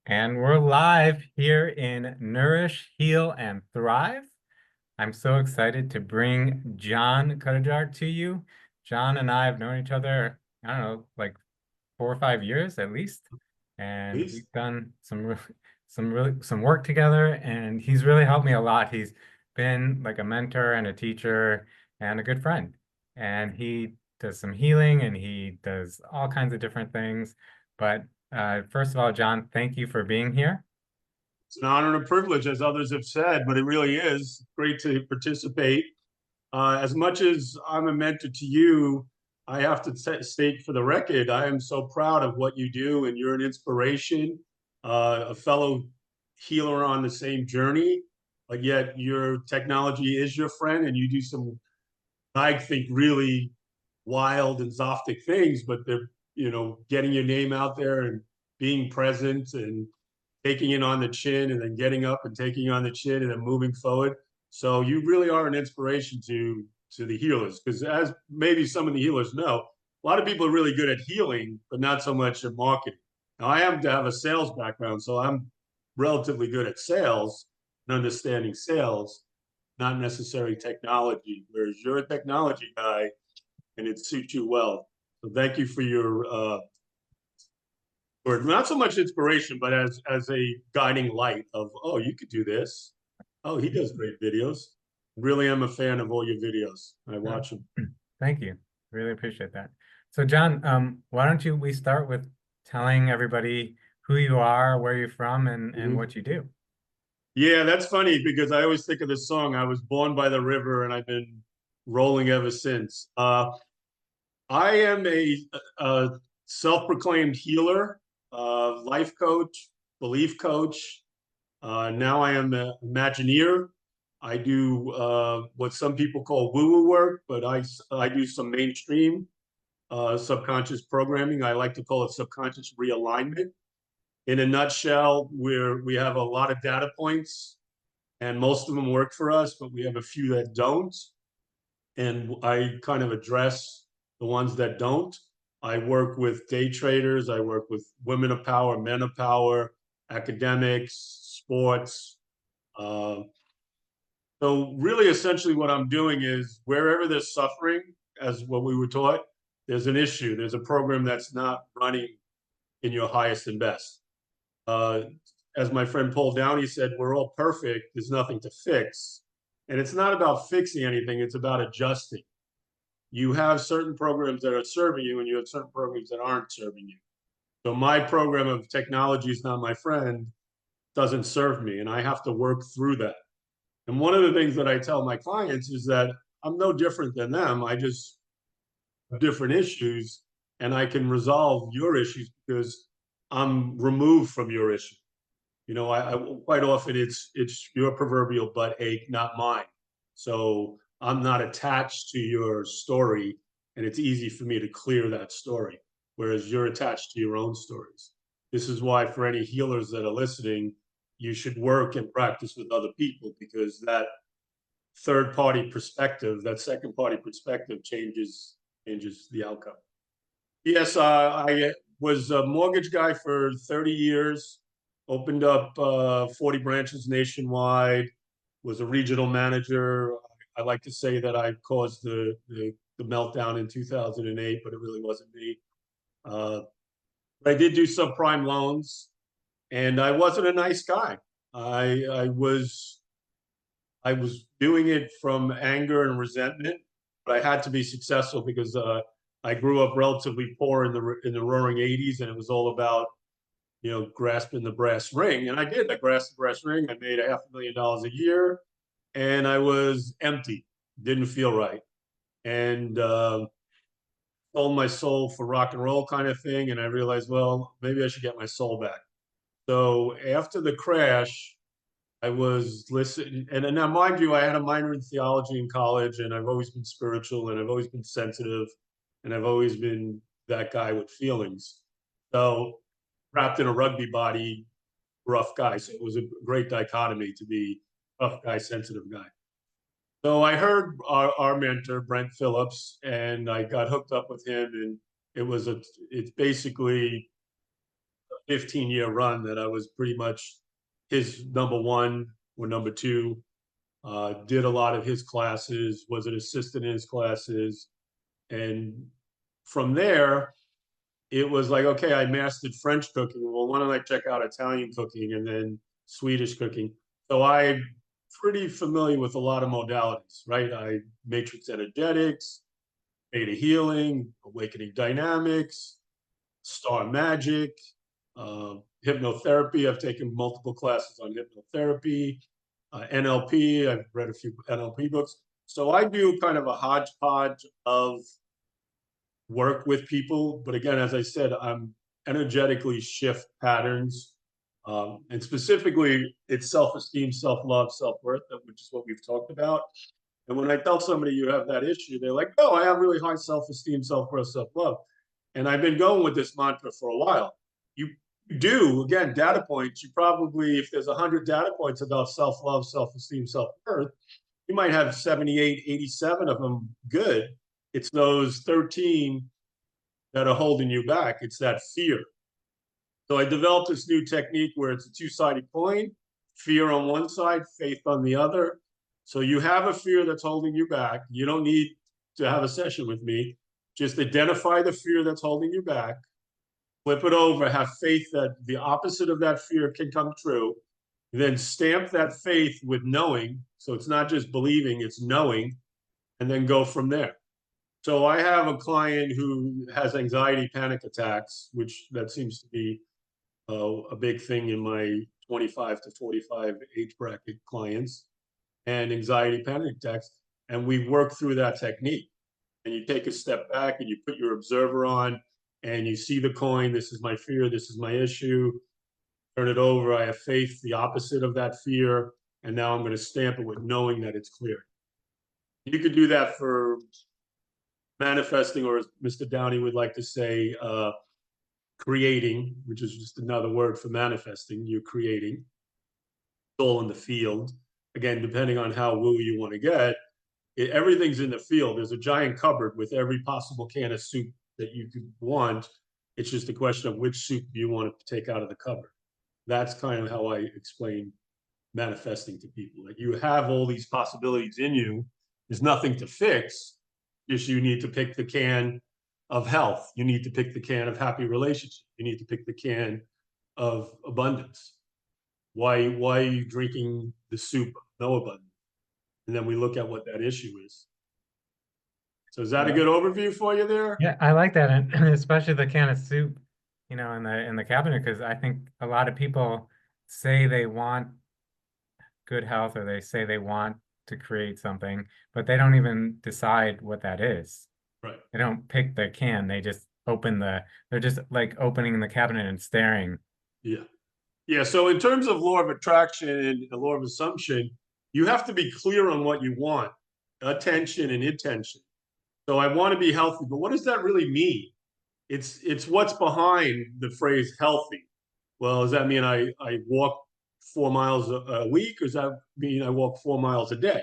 And we're live here in Nourish, Heal, and Thrive. I'm so excited to bring John Cutajar to you. John and I have known each other, I don't know, like 4 or 5 years at least. And Please. we've done some work together, and he's really helped me a lot. He's been like a mentor and a teacher and a good friend. And he does some healing and he does all kinds of different things. But first of all, John, thank you for being here. It's an honor and a privilege, as others have said, but it really is great to participate. As much as I'm a mentor to you, I have to state for the record, I am so proud of what you do, and you're an inspiration, a fellow healer on the same journey, but yet your technology is your friend, and you do some, I think, really wild and Zoftic things, but they're, getting your name out there and being present and taking it on the chin and then getting up and taking on the chin and then moving forward. So you really are an inspiration to the healers, because as maybe some of the healers know, a lot of people are really good at healing, but not so much at marketing. Now I happen to have a sales background, so I'm relatively good at sales and understanding sales, not necessarily technology. Whereas you're a technology guy, and it suits you well. So thank you for your or not so much inspiration, but as a guiding light of, oh, you could do this. Oh, he does great videos. Really am a fan of all your videos. I Uh, watch them. Thank you. Really appreciate that. So, John, why don't we start with telling everybody who you are, where you're from, and Mm-hmm. what you do? Yeah, that's funny because I always think of this song. I was born by the river and I've been rolling ever since. I am a self-proclaimed healer, life coach, belief coach. Now I am an Imagineer. I do what some people call woo-woo work, but I do some mainstream subconscious programming. I like to call it subconscious realignment. In a nutshell, we have a lot of data points, and most of them work for us, but we have a few that don't. And I kind of address the ones that don't. I work with day traders. I work with women of power, men of power, academics, sports. Uh, so really, essentially, what I'm doing is wherever there's suffering, as what we were taught, there's an issue. There's a program that's not running in your highest and best. Uh, as my friend Paul Downey said, we're all perfect. There's nothing to fix. And it's not about fixing anything. It's about adjusting. You have certain programs that are serving you, and you have certain programs that aren't serving you. So my program of technology is not my friend doesn't serve me, and I have to work through that. And one of the things that I tell my clients is that I'm no different than them. I just have different issues, and I can resolve your issues because I'm removed from your issue. I quite often it's your proverbial butt ache, not mine. So I'm not attached to your story, and it's easy for me to clear that story. Whereas you're attached to your own stories. This is why, for any healers that are listening, you should work and practice with other people, because that third party perspective, that second party perspective changes the outcome. Yes, I was a mortgage guy for 30 years, opened up 40 branches nationwide, was a regional manager. I like to say that I caused the meltdown in 2008, but it really wasn't me. Uh, I did do subprime loans, and I wasn't a nice guy. I was doing it from anger and resentment, but I had to be successful because I grew up relatively poor in the roaring '80s, and it was all about grasping the brass ring, and I did. I grasped the brass ring. I made $500,000 a year, and I was empty, didn't feel right, and sold my soul for rock and roll kind of thing. And I realized, well, maybe I should get my soul back. So after the crash, I was listening, and now mind you, I had a minor in theology in college, and I've always been spiritual, and I've always been sensitive, and I've always been that guy with feelings. So wrapped in a rugby body, rough guy. So it was a great dichotomy to be tough guy, sensitive guy. So I heard our mentor Brent Phillips, and I got hooked up with him, and it was it's basically 15-year run that I was pretty much his number one or number two. Did a lot of his classes, was an assistant in his classes. And from there, it was like, okay, I mastered French cooking. Well, why don't I check out Italian cooking and then Swedish cooking? So I'm pretty familiar with a lot of modalities, right? I matrix energetics, beta healing, awakening dynamics, star magic, hypnotherapy. I've taken multiple classes on hypnotherapy, NLP. I've read a few NLP books. So I do kind of a hodgepodge of work with people. But again, as I said, I'm energetically shift patterns. And specifically, it's self-esteem, self-love, self-worth, which is what we've talked about. And when I tell somebody you have that issue, they're like, no, I have really high self-esteem, self-worth, self-love. And I've been going with this mantra for a while. You do, again, data points. You probably, if there's 100 data points about self-love, self-esteem, self-worth, you might have 78, 87 of them good. It's those 13 that are holding you back. It's that fear. So I developed this new technique where it's a two-sided coin, fear on one side, faith on the other. So you have a fear that's holding you back. You don't need to have a session with me. Just identify the fear that's holding you back, flip it over, have faith that the opposite of that fear can come true, then stamp that faith with knowing. So it's not just believing, it's knowing, and then go from there. So I have a client who has anxiety panic attacks, which that seems to be a big thing in my 25 to 45 age bracket clients, and anxiety panic attacks. And we work through that technique. And you take a step back and you put your observer on and you see the coin. This is my fear. This is my issue. Turn it over. I have faith, the opposite of that fear. And now I'm going to stamp it with knowing that it's clear. You could do that for manifesting, or as Mr. Downey would like to say, creating, which is just another word for manifesting. You're creating. It's all in the field. Again, depending on how woo you want to get, everything's in the field. There's a giant cupboard with every possible can of soup that you could want. It's just a question of which soup you want to take out of the cupboard. That's kind of how I explain manifesting to people. That you have all these possibilities in you. There's nothing to fix. Just you need to pick the can of health. You need to pick the can of happy relationship. You need to pick the can of abundance. Why are you drinking the soup of no abundance? And then we look at what that issue is. So is that a good overview for you there? Yeah, I like that, and especially the can of soup, in the cabinet, because I think a lot of people say they want good health or they say they want to create something, but they don't even decide what that is. Right. They don't pick the can. They just they're just like opening the cabinet and staring. Yeah. Yeah. So in terms of law of attraction and the law of assumption, you have to be clear on what you want, attention and intention. So I want to be healthy, but what does that really mean? It's what's behind the phrase healthy. Well, does that mean I walk 4 miles a week, or does that mean I walk 4 miles a day?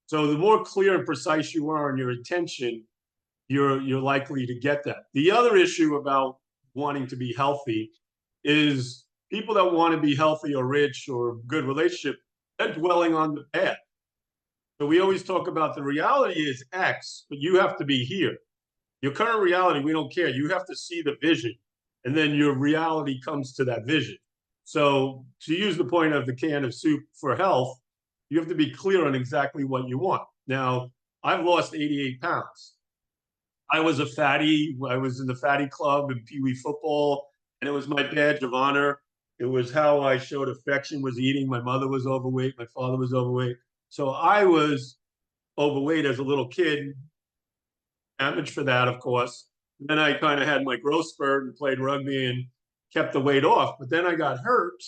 So the more clear and precise you are in your intention, you're likely to get that. The other issue about wanting to be healthy is people that want to be healthy or rich or good relationship, they're dwelling on the bad. So we always talk about the reality is X, but you have to be here. Your current reality, we don't care. You have to see the vision, and then your reality comes to that vision. So to use the point of the can of soup for health, you have to be clear on exactly what you want. Now, I've lost 88 pounds. I was a fatty. I was in the fatty club in Pee Wee football, and it was my badge of honor. It was how I showed affection, was eating. My mother was overweight. My father was overweight. So I was overweight as a little kid, damaged for that, of course. Then I kind of had my growth spurt and played rugby and kept the weight off. But then I got hurt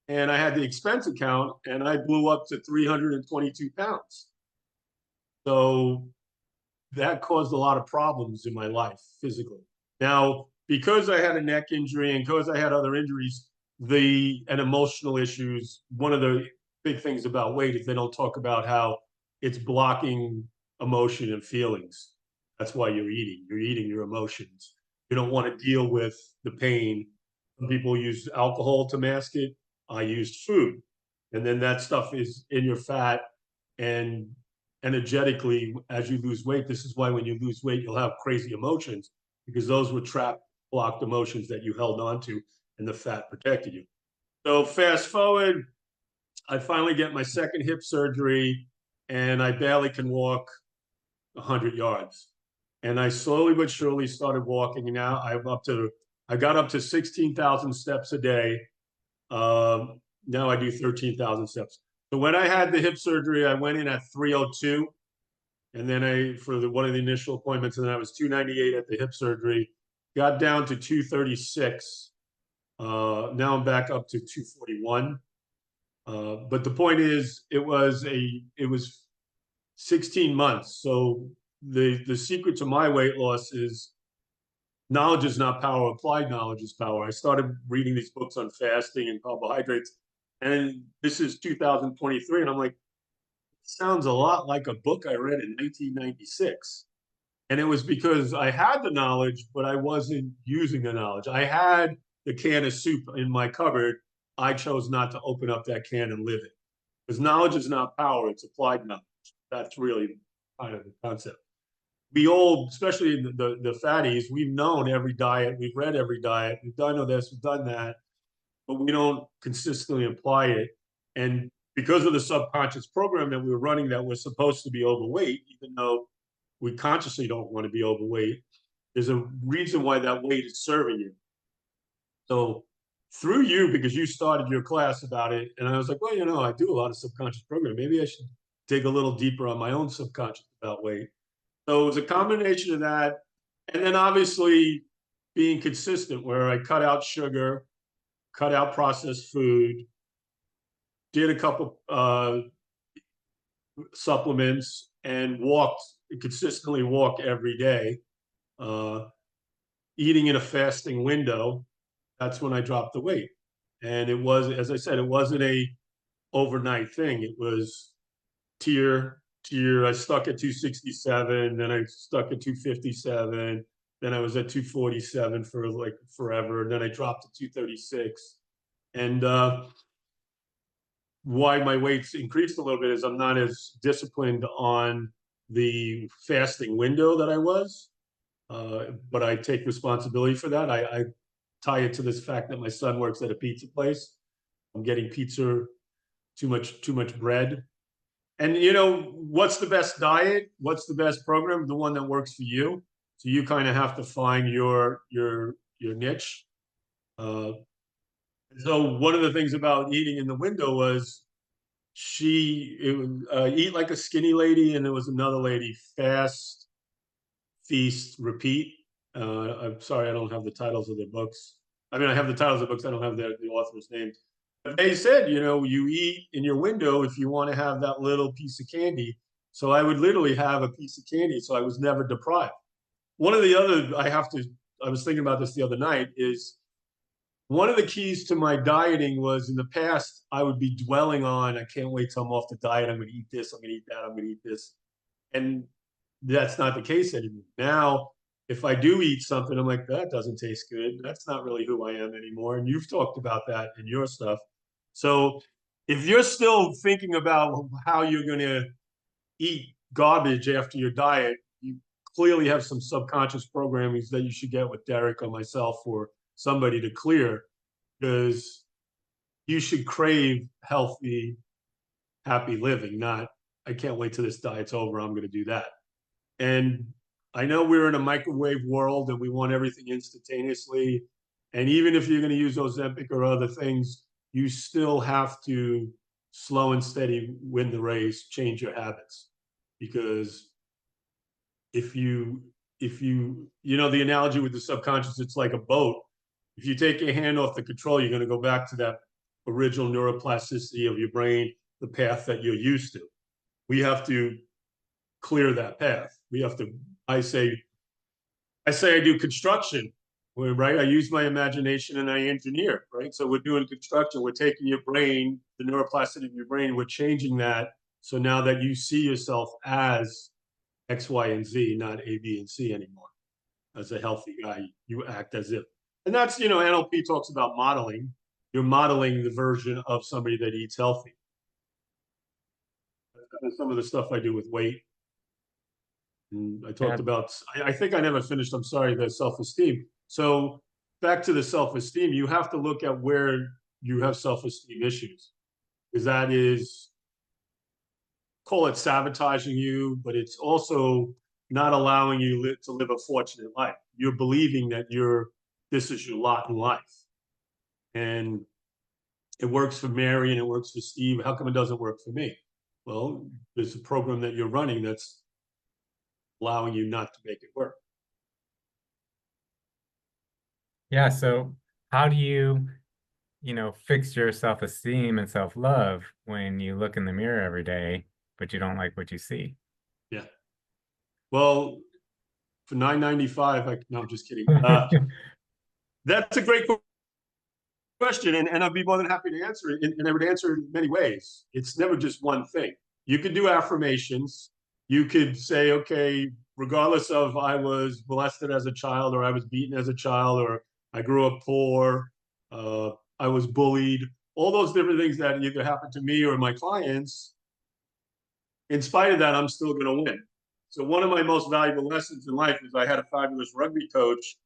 and I had the expense account and I blew up to 322 pounds. So that caused a lot of problems in my life physically. Now, because I had a neck injury and because I had other injuries, and emotional issues, one of the big things about weight is they don't talk about how it's blocking emotion and feelings. That's why you're eating. You're eating your emotions. You don't want to deal with the pain Some people use alcohol to mask it. I used food. And then that stuff is in your fat, and energetically, as you lose weight, this is why when you lose weight, you'll have crazy emotions, because those were trapped, blocked emotions that you held on to, and the fat protected you. So fast forward, I finally get my second hip surgery, and I barely can walk 100 yards. And I slowly but surely started walking. And now I got up to 16,000 steps a day. Now I do 13,000 steps. So when I had the hip surgery, I went in at 302. And then one of the initial appointments, and then I was 298 at the hip surgery, got down to 236. Now I'm back up to 241. But the point is, it was 16 months. So the secret to my weight loss is knowledge is not power, applied knowledge is power. I started reading these books on fasting and carbohydrates, and this is 2023, and I'm like, sounds a lot like a book I read in 1996. And it was because I had the knowledge, but I wasn't using the knowledge. I had the can of soup in my cupboard. I chose not to open up that can and live it. Because knowledge is not power, it's applied knowledge. That's really kind of the concept. We all, especially the fatties, we've known every diet, we've read every diet, we've done this, we've done that, but we don't consistently apply it. And because of the subconscious program that we were running, that we're supposed to be overweight, even though we consciously don't want to be overweight, there's a reason why that weight is serving you. So through you, because you started your class about it, and I was like, well, I do a lot of subconscious programming. Maybe I should dig a little deeper on my own subconscious about weight. So it was a combination of that. And then obviously being consistent, where I cut out sugar, cut out processed food, did a couple supplements, and consistently walk every day, eating in a fasting window. That's when I dropped the weight. And it was, as I said, it wasn't a overnight thing. It was tier. I stuck at 267, then I stuck at 257, then I was at 247 for like forever, and then I dropped to 236. And why my weight's increased a little bit is I'm not as disciplined on the fasting window that I was, but I take responsibility for that. I tie it to this fact that my son works at a pizza place. I'm getting pizza, too much bread. And what's the best diet? What's the best program? The one that works for you. So you kind of have to find your niche. So one of the things about eating in the window was eat like a skinny lady, and there was another lady, fast, feast, repeat. I'm sorry, I don't have the titles of their books. I mean, I have the titles of the books. I don't have the author's names. But they said, you eat in your window if you want to have that little piece of candy. So I would literally have a piece of candy, so I was never deprived. One of the other, I was thinking about this the other night, is one of the keys to my dieting was, in the past, I would be dwelling on, I can't wait till I'm off the diet. I'm going to eat this. I'm going to eat that. I'm going to eat this. And that's not the case anymore. Now, if I do eat something, I'm like, that doesn't taste good. That's not really who I am anymore. And you've talked about that in your stuff. So if you're still thinking about how you're going to eat garbage after your diet, you clearly have some subconscious programming that you should get with Derek or myself or somebody to clear, because you should crave healthy, happy living, not, I can't wait till this diet's over, I'm going to do that. And I know we're in a microwave world and we want everything instantaneously. And even if you're going to use Ozempic or other things, you still have to slow and steady win the race, change your habits. Because the analogy with the subconscious, it's like a boat. If you take your hand off the control, you're going to go back to that original neuroplasticity of your brain, the path that you're used to. We have to clear that path. We have to, I say I do construction, right? I use my imagination and I engineer, right? So we're doing construction. We're taking your brain, the neuroplasticity of your brain, we're changing that. So now that you see yourself as X, Y, and Z, not A, B, and C anymore. As a healthy guy, you act as if. And that's, NLP talks about modeling. You're modeling the version of somebody that eats healthy. That's kind of some of the stuff I do with weight. And I talked Yeah. about, I think I never finished, I'm sorry, the self-esteem. So back to the self-esteem, you have to look at where you have self-esteem issues, because that is, call it sabotaging you, but it's also not allowing you to live a fortunate life. You're believing that this is your lot in life. And it works for Mary and it works for Steve. How come it doesn't work for me? Well, there's a program that you're running that's allowing you not to make it work. Yeah. So how do you, fix your self-esteem and self-love when you look in the mirror every day, but you don't like what you see? Yeah. Well, for 9.95, no, I'm just kidding. That's a great question, and I'd be more than happy to answer it. And I would answer it in many ways. It's never just one thing. You could do affirmations. You could say, okay, regardless of I was molested as a child, or I was beaten as a child, or I grew up poor, I was bullied, all those different things that either happened to me or my clients, in spite of that, I'm still going to win. So one of my most valuable lessons in life is I had a fabulous rugby coach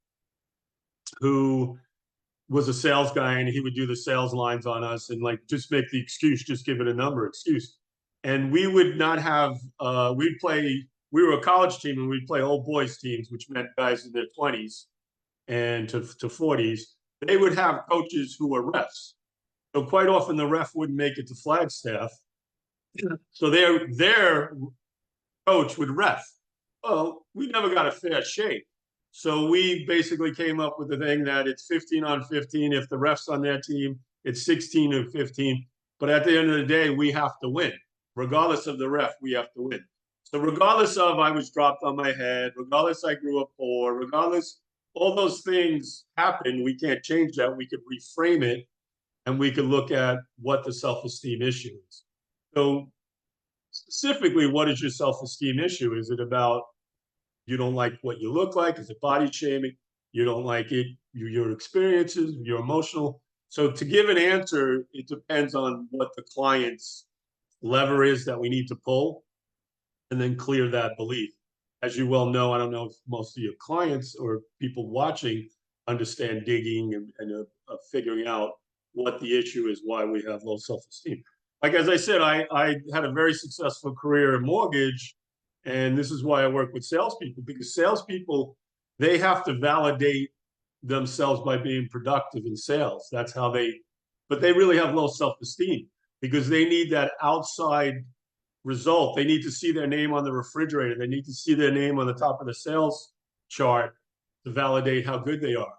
who was a sales guy, and he would do the sales lines on us and like just make the excuse, just give it a number excuse. And we would not have we'd play, we were a college team and we'd play old boys teams, which meant guys in their 20s and to 40s. They would have coaches who were refs. So quite often the ref wouldn't make it to Flagstaff. So their coach would ref. Well, we never got a fair shake. So we basically came up with the thing that it's 15 on 15. If the ref's on their team, it's 16 or 15. But at the end of the day, we have to win. Regardless of the ref, we have to win. So regardless of I was dropped on my head, regardless I grew up poor, regardless all those things happen, we can't change that. We could reframe it and we could look at what the self-esteem issue is. So specifically, what is your self-esteem issue? Is it about you don't like what you look like? Is it body shaming? You don't like it, your experiences, your emotional. So to give an answer, it depends on what the client's lever is that we need to pull and then clear that belief. As you well know, I don't know if most of your clients or people watching understand digging and figuring out what the issue is, why we have low self-esteem. Like, as I said, I had a very successful career in mortgage, and this is why I work with salespeople, because salespeople, they have to validate themselves by being productive in sales. That's how but they really have low self-esteem because they need that outside result. They need to see their name on the refrigerator. They need to see their name on the top of the sales chart to validate how good they are.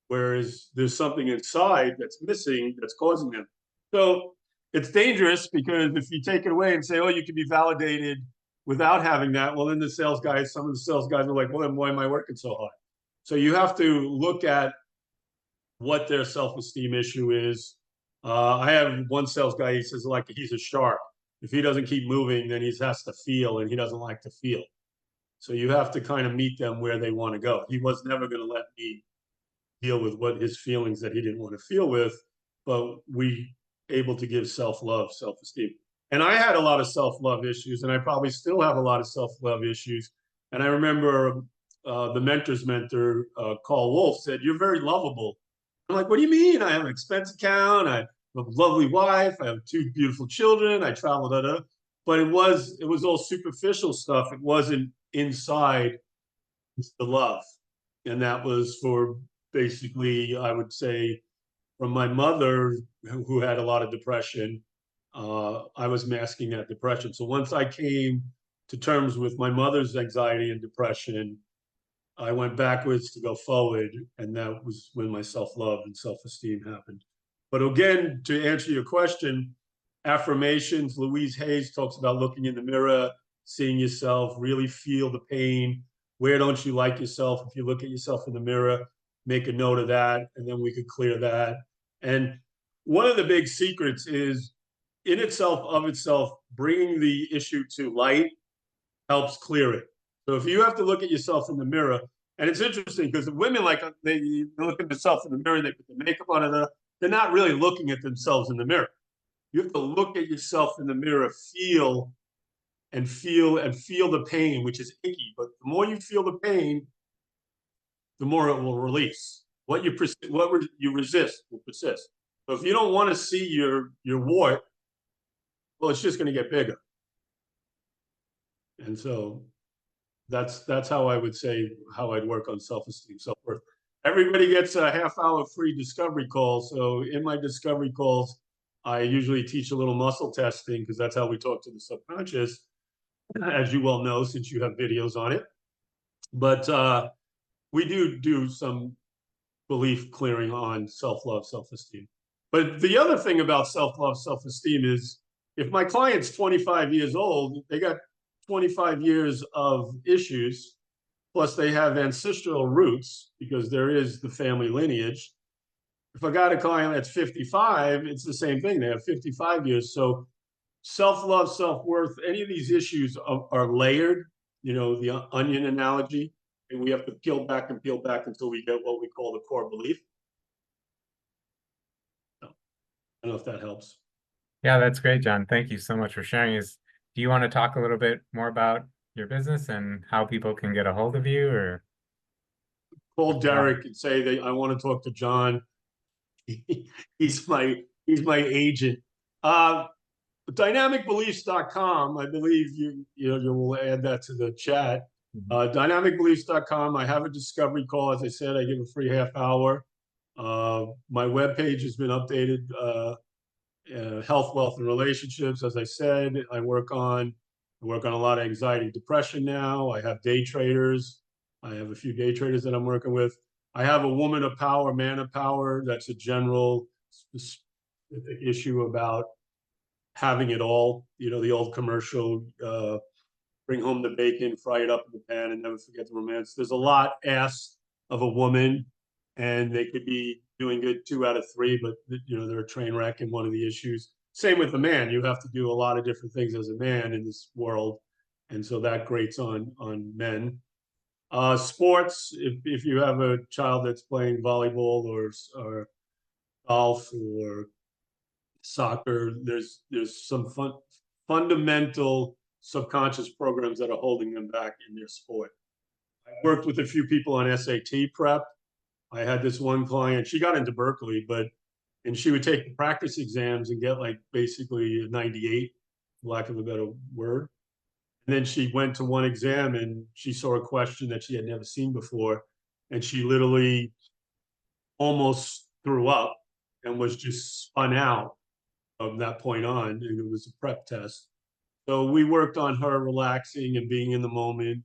Whereas there's something inside that's missing that's causing them. So it's dangerous because if you take it away and say, oh, you can be validated without having that, well, then some of the sales guys are like, well, then why am I working so hard? So you have to look at what their self-esteem issue is. I have one sales guy, he says like he's a shark. If he doesn't keep moving, then he has to feel, and he doesn't like to feel. So you have to kind of meet them where they want to go. He was never going to let me deal with what his feelings that he didn't want to feel with, but we able to give self-love, self-esteem. And I had a lot of self-love issues, and I probably still have a lot of self-love issues. And I remember the mentor's mentor, Carl Wolf, said, "You're very lovable." I'm like, "What do you mean? I have an expense account. I have a lovely wife. I have two beautiful children. I travel, da, da." But it was all superficial stuff. It wasn't inside the love. And that was for basically, I would say, from my mother, who had a lot of depression. I was masking that depression. So once I came to terms with my mother's anxiety and depression, I went backwards to go forward. And that was when my self-love and self-esteem happened. But again, to answer your question, affirmations, Louise Hayes talks about looking in the mirror, seeing yourself, really feel the pain. Where don't you like yourself? If you look at yourself in the mirror, make a note of that, and then we could clear that. And one of the big secrets is in itself, of itself, bringing the issue to light helps clear it. So if you have to look at yourself in the mirror, And it's interesting because women, like, they look at themselves in the mirror, they put the makeup on, and they're not really looking at themselves in the mirror. You have to look at yourself in the mirror, feel the pain, which is icky. But the more you feel the pain, the more it will release. What you resist will persist. So if you don't want to see your wart, well, it's just going to get bigger. And so that's how I would say how I'd work on self-esteem, self-worth. Everybody gets a half-hour free discovery call. So in my discovery calls, I usually teach a little muscle testing because that's how we talk to the subconscious, as you well know, since you have videos on it. But we do some belief clearing on self-love, self-esteem. But the other thing about self-love, self-esteem is if my client's 25 years old, they got 25 years of issues, plus they have ancestral roots because there is the family lineage. If I got a client that's 55, it's the same thing. They have 55 years. So self-love, self-worth, any of these issues are layered, the onion analogy, and we have to peel back and peel back until we get what we call the core belief. So, I don't know if that helps. Yeah, that's great, John. Thank you so much for sharing. Do you want to talk a little bit more about your business and how people can get a hold of you or Call uh, Derek and say that I want to talk to John. He's my agent. Uh, dynamicbeliefs.com. I believe you will add that to the chat. Mhm. Dynamicbeliefs.com. I have a discovery call. As I said, I give a free half hour. My webpage has been updated. Health, wealth, and relationships. As I said, I work on a lot of anxiety, depression now. I have day traders. I have a few day traders that I'm working with. I have a woman of power, man of power. That's a general specific issue about having it all. The old commercial, bring home the bacon, fry it up in the pan, and never forget the romance. There's a lot asked of a woman, and they could be doing good 2 out of 3, but they're a train wreck in one of the issues. Same with the man. You have to do a lot of different things as a man in this world, and so that grates on men. Sports. If you have a child that's playing volleyball or golf or soccer, there's some fundamental subconscious programs that are holding them back in their sport. I worked with a few people on SAT prep. I had this one client, she got into Berkeley, and she would take the practice exams and get like basically a 98, for lack of a better word. And then she went to one exam and she saw a question that she had never seen before. And she literally almost threw up and was just spun out from that point on. And it was a prep test. So we worked on her relaxing and being in the moment.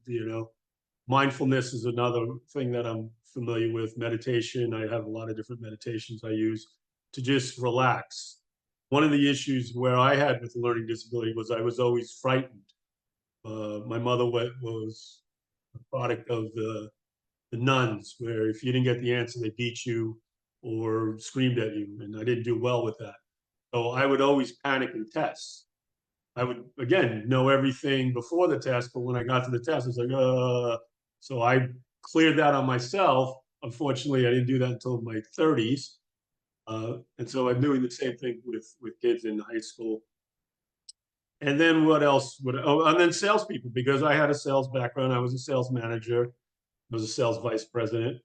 Mindfulness is another thing that I'm familiar with. Meditation. I have a lot of different meditations I use to just relax. One of the issues where I had with learning disability was I was always frightened. My mother was a product of the nuns, where if you didn't get the answer, they beat you or screamed at you, and I didn't do well with that. So I would always panic in tests. I would, again, know everything before the test, but when I got to the test, I was like. So I cleared that on myself. Unfortunately, I didn't do that until my 30s. And so I'm doing the same thing with kids in high school. And then what else and then salespeople, because I had a sales background. I was a sales manager. I was a sales vice president.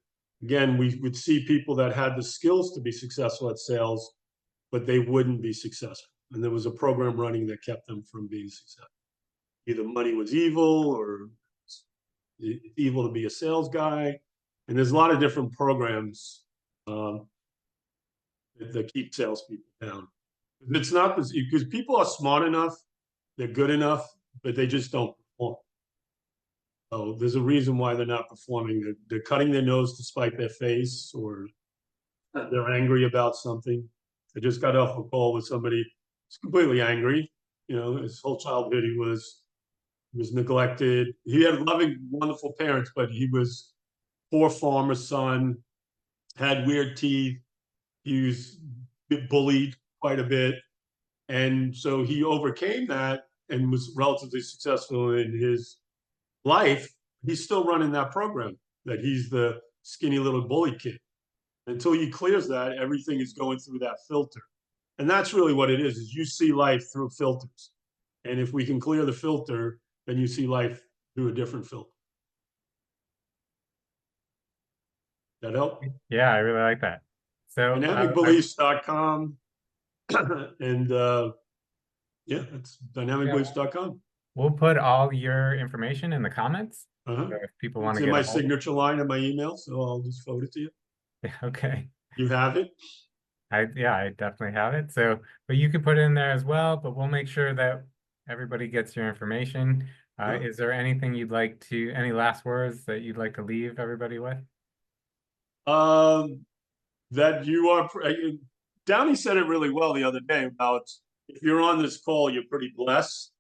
Again, we would see people that had the skills to be successful at sales, but they wouldn't be successful. And there was a program running that kept them from being successful. Either money was evil or it's evil to be a sales guy. And there's a lot of different programs that keep salespeople down. It's not because people are smart enough, they're good enough, but they just don't perform. So there's a reason why they're not performing. They're cutting their nose to spite their face, or they're angry about something. I just got off a call with somebody who's completely angry. His whole childhood he was neglected. He had loving, wonderful parents, but he was poor farmer son, had weird teeth. He was bullied quite a bit. And so he overcame that and was relatively successful in his life. He's still running that program. that he's the skinny little bully kid. Until he clears that, everything is going through that filter. And that's really what it is you see life through filters. And if we can clear the filter, then you see life through a different filter. That help? Yeah, I really like that. So Dynamicbeliefs.com. And yeah, it's yeah, dynamicbeliefs.com. we'll put all your information in the comments. Uh-huh. So if people want It's to in get a my hold of signature line in my email, so I'll just forward it to you. it. Okay. You have it. Yeah, I definitely have it. So, but you can put it in there as well, but we'll make sure that everybody gets your information. Huh? Is there anything you'd like to, any last words that you'd like to leave everybody with? Um, that you are, Downey said it really well the other day about if you're on this call, you're pretty blessed.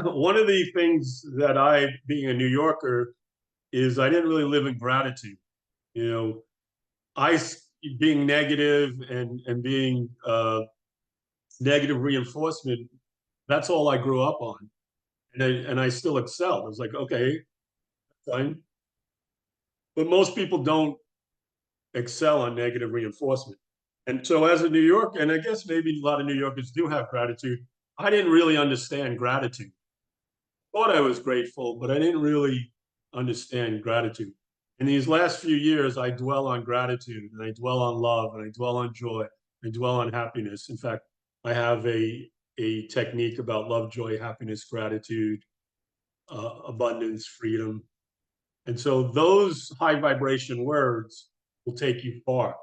One of the things that I, being a New Yorker, is I didn't really live in gratitude. You know, I being negative and being negative reinforcement. That's all I grew up on, and I still excelled. I was like, okay, fine. But most people don't excel on negative reinforcement. And so, as a New Yorker, and I guess maybe a lot of New Yorkers do have gratitude, I didn't really understand gratitude. Thought I was grateful, but I didn't really understand gratitude. In these last few years, I dwell on gratitude and I dwell on love and I dwell on joy. I dwell on happiness. In fact, I have a technique about love, joy, happiness, gratitude, abundance, freedom. And so those high vibration words will take you far.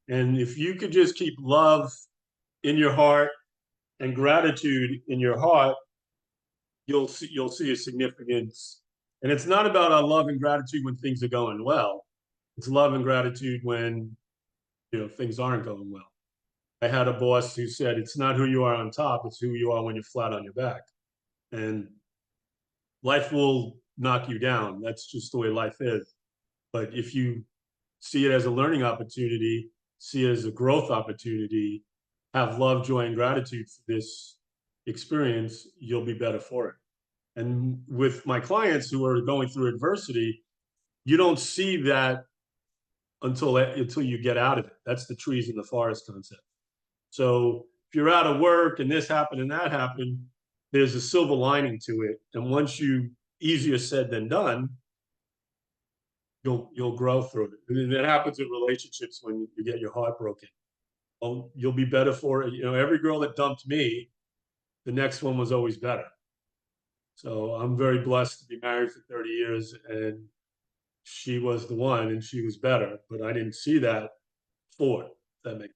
And if you could just keep love in your heart and gratitude in your heart, you'll see a significance. And it's not about our love and gratitude when things are going well. It's love and gratitude when things aren't going well. I had a boss who said, "It's not who you are on top; it's who you are when you're flat on your back." And life will knock you down. That's just the way life is. But if you see it as a learning opportunity, see it as a growth opportunity, have love, joy, and gratitude for this experience, you'll be better for it. And with my clients who are going through adversity, you don't see that until you get out of it. That's the trees in the forest concept. So if you're out of work and this happened and that happened, there's a silver lining to it. And once you, easier said than done, you'll grow through it. And that happens in relationships when you get your heart broken. Well, you'll be better for it. Every girl that dumped me, the next one was always better. So I'm very blessed to be married for 30 years, and she was the one, and she was better. But I didn't see that before. That makes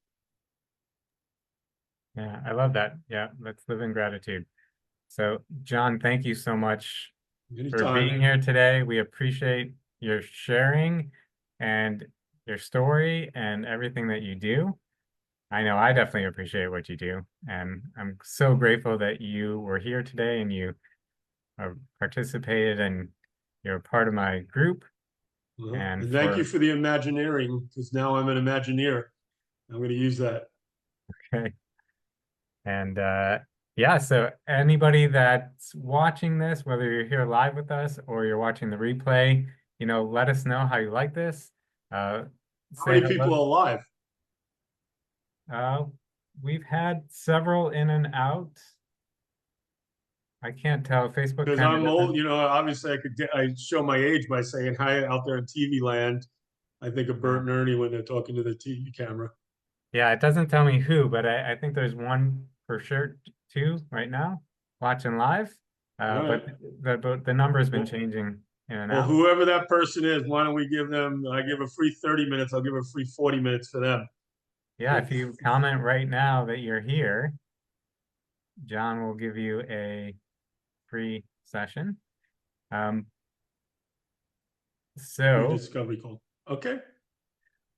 Yeah, I love that. Yeah, let's live in gratitude. So, John, thank you so much for anytime. being here today. We appreciate your sharing and your story and everything that you do. I know I definitely appreciate what you do, and I'm so grateful that you were here today and you participated and you're a part of my group. And And thank you for for the Imagineering, because now I'm an Imagineer. I'm going to use that. and yeah, so anybody that's watching this, whether you're here live with us or you're watching the replay, let us know how you like this. Uh, How say many people hello. are alive? Uh, we've had several in and out. I can't tell. Facebook Because kind of I'm old, doesn't. obviously I show my age by saying hi out there in TV land. I think of Uh, Bert and Ernie when they're talking to the TV camera. yeah, it doesn't tell me who, but I think there's one for sure, two right now watching live. All right. But the number's been Well, changing in and well, out. whoever that person is, why don't we give them? I give a free 30 minutes. I'll give a free 40 minutes for them. Yeah, if you comment right now that you're here, John will give you a free session. Um, Free so, discovery call. Okay,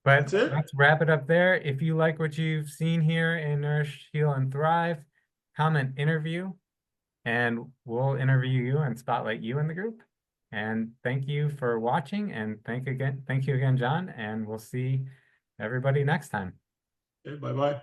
but that's it. let's wrap it up there. If you like what you've seen here in Nourish, Heal, and Thrive, comment interview, and we'll interview you and spotlight you in the group. And thank you for watching, and thank you again, John, and we'll see everybody next time. Okay, bye bye.